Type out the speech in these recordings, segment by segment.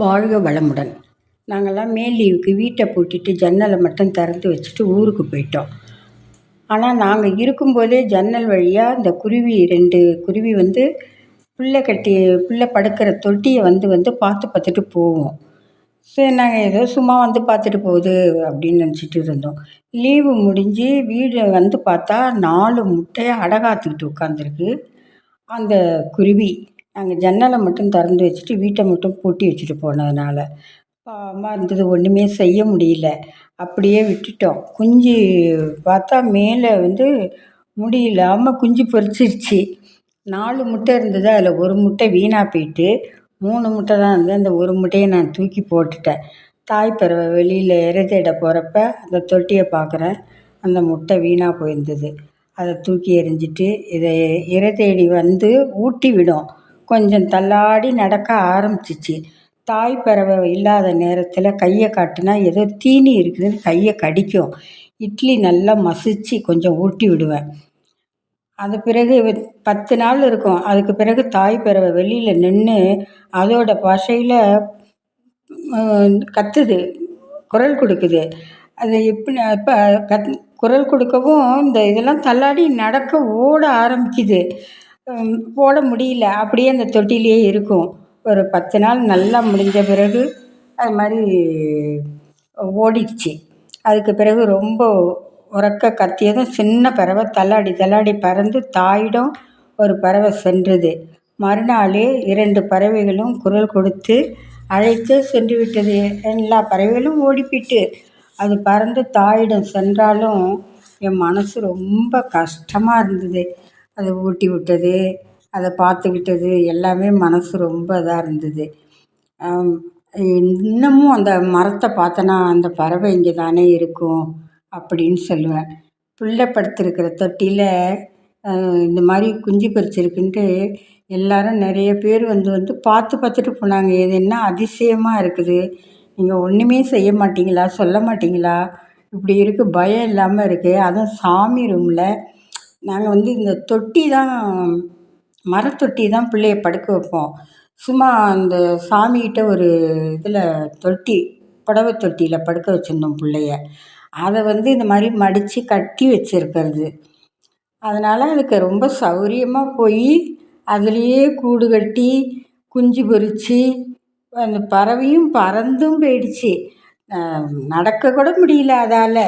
வாழ்க வளமுடன். நாங்கள்லாம் மே லீவுக்கு வீட்டை பூட்டிட்டு ஜன்னலை மட்டும் திறந்து வச்சுட்டு ஊருக்கு போயிட்டோம். ஆனால் நாங்கள் இருக்கும்போதே ஜன்னல் வழியாக இந்த குருவி 2 குருவி வந்து பிள்ளை படுக்கிற தொட்டியை வந்து பார்த்து பார்த்துட்டு போவோம். சரி, நாங்கள் ஏதோ சும்மா வந்து பார்த்துட்டு போகுது அப்படின்னு நினச்சிட்டு இருந்தோம். லீவு முடிஞ்சு வீடு வந்து பார்த்தா 4 முட்டையை அடகாத்துக்கிட்டு உட்காந்துருக்கு அந்த குருவி. நாங்கள் ஜன்னலை மட்டும் திறந்து வச்சுட்டு வீட்டை மட்டும் பூட்டி வச்சுட்டு போனதுனால பாவமாக இருந்தது. ஒன்றுமே செய்ய முடியல. அப்படியே விட்டுட்டோம். குஞ்சு பார்த்தா மேலே வந்து முடியில்லாமல் குஞ்சு பொரிச்சிருச்சு. 4 முட்டை இருந்தது. அதில் ஒரு முட்டை வீணாக போயிட்டு 3 முட்டை தான் இருந்தது. அந்த ஒரு முட்டையை நான் தூக்கி போட்டுட்டேன். தாய் பறவை வெளியில் இரை தேட போகிறப்ப அந்த தொட்டியை பார்க்குறேன். அந்த முட்டை வீணாக போயிருந்தது. அதை தூக்கி எறிஞ்சிட்டு இதை இரை தேடி வந்து ஊட்டி விடும். கொஞ்சம் தள்ளாடி நடக்க ஆரம்பிச்சிச்சு. தாய் பறவை இல்லாத நேரத்தில் கையை காட்டினா ஏதோ தீனி இருக்குதுன்னு கையை கடிக்கும். இட்லி நல்லா மசிச்சு கொஞ்சம் ஊட்டி விடுவேன். அது பிறகு 10 நாள் இருக்கும். அதுக்கு பிறகு தாய் பறவை வெளியில் நின்று அதோட பாஷையில் கத்துது, குரல் கொடுக்குது. அது எப்படி இப்போ குரல் கொடுக்கவும் இந்த இதெல்லாம் தள்ளாடி நடக்க ஓட ஆரம்பிக்குது. ஓட முடியல. அப்படியே அந்த தொட்டிலேயே இருக்கும். ஒரு 10 நாள் நல்லா முடிஞ்ச பிறகு அது மாதிரி ஓடிடுச்சு. அதுக்கு பிறகு ரொம்ப உரக்க கத்தியதும் சின்ன பறவை தள்ளாடி தள்ளாடி பறந்து தாயிடம் ஒரு பறவை சென்றது. மறுநாள் 2 பறவைகளும் குரல் கொடுத்து அழைத்து சென்று விட்டது. எல்லா பறவைகளும் ஓடிப்பிட்டு அது பறந்து தாயிடம் சென்றாலும் என் மனசு ரொம்ப கஷ்டமாக இருந்தது. அதை ஊட்டி விட்டது, அதை பார்த்துக்கிட்டது எல்லாமே மனசு ரொம்ப இதாக இருந்தது. இன்னமும் அந்த மரத்தை பார்த்தனா அந்த பறவை இங்கே தானே இருக்கும் அப்படின்னு சொல்லுவேன். பிள்ளை படுத்திருக்கிற தொட்டியில் இந்த மாதிரி குஞ்சு பொரிச்சிருக்குன்ட்டு எல்லோரும் நிறைய பேர் வந்து பார்த்து பார்த்துட்டு போனாங்க. இது என்ன அதிசயமாக இருக்குது, நீங்கள் ஒன்றுமே செய்ய மாட்டீங்களா, சொல்ல மாட்டீங்களா, இப்படி இருக்குது, பயம் இல்லாமல் இருக்குது. அதுவும் சாமி ரூமில் நாங்கள் வந்து இந்த தொட்டி தான், மரத்தொட்டி தான் பிள்ளைய படுக்க வைப்போம். சும்மா அந்த சாமிகிட்ட ஒரு இதில் தொட்டி, புடவை தொட்டியில் படுக்க வச்சுருந்தோம் பிள்ளைய. அதை வந்து இந்த மாதிரி மடித்து கட்டி வச்சுருக்கிறது. அதனால் அதுக்கு ரொம்ப சௌகரியமாக போய் அதுலேயே கூடு கட்டி குஞ்சு பொரித்து அந்த பறவையும் பறந்தும் போயிடுச்சு. நடக்க கூட முடியல அதால்.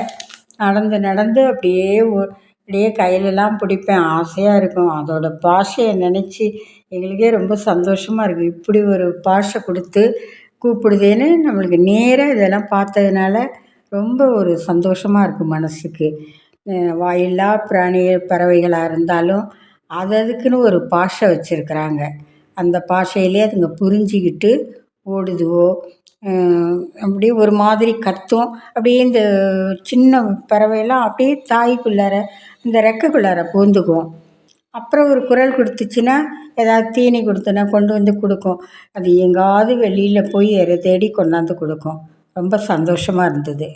நடந்து நடந்து அப்படியே கையிலலாம் பிடிப்பேன். ஆசையாக இருக்கும். அதோட பாஷையை நினச்சி எங்களுக்கே ரொம்ப சந்தோஷமாக இருக்குது. இப்படி ஒரு பாஷை கொடுத்து கூப்பிடுதேன்னு நம்மளுக்கு நேராக இதெல்லாம் பார்த்ததுனால ரொம்ப ஒரு சந்தோஷமாக இருக்குது மனதுக்கு. வாயில்லா பறவைகளாக இருந்தாலும் அதுக்குன்னு ஒரு பாஷை வச்சுருக்குறாங்க. அந்த பாஷையிலே அதுங்க புரிஞ்சுக்கிட்டு ஓடுதுவோ, அப்படியே ஒரு மாதிரி கத்தும். அப்படியே இந்த சின்ன பறவையெல்லாம் அப்படியே தாய்க்குள்ளார இந்த ரெக்கைக்குள்ளார பூந்துக்கும். அப்புறம் ஒரு குரல் கொடுத்துச்சுன்னா ஏதாவது தீனி கொடுத்தோன்னா கொண்டு வந்து கொடுக்கும். அது எங்காவது வெளியில் போய் இரை தேடி கொண்டாந்து கொடுக்கும். ரொம்ப சந்தோஷமாக இருந்தது.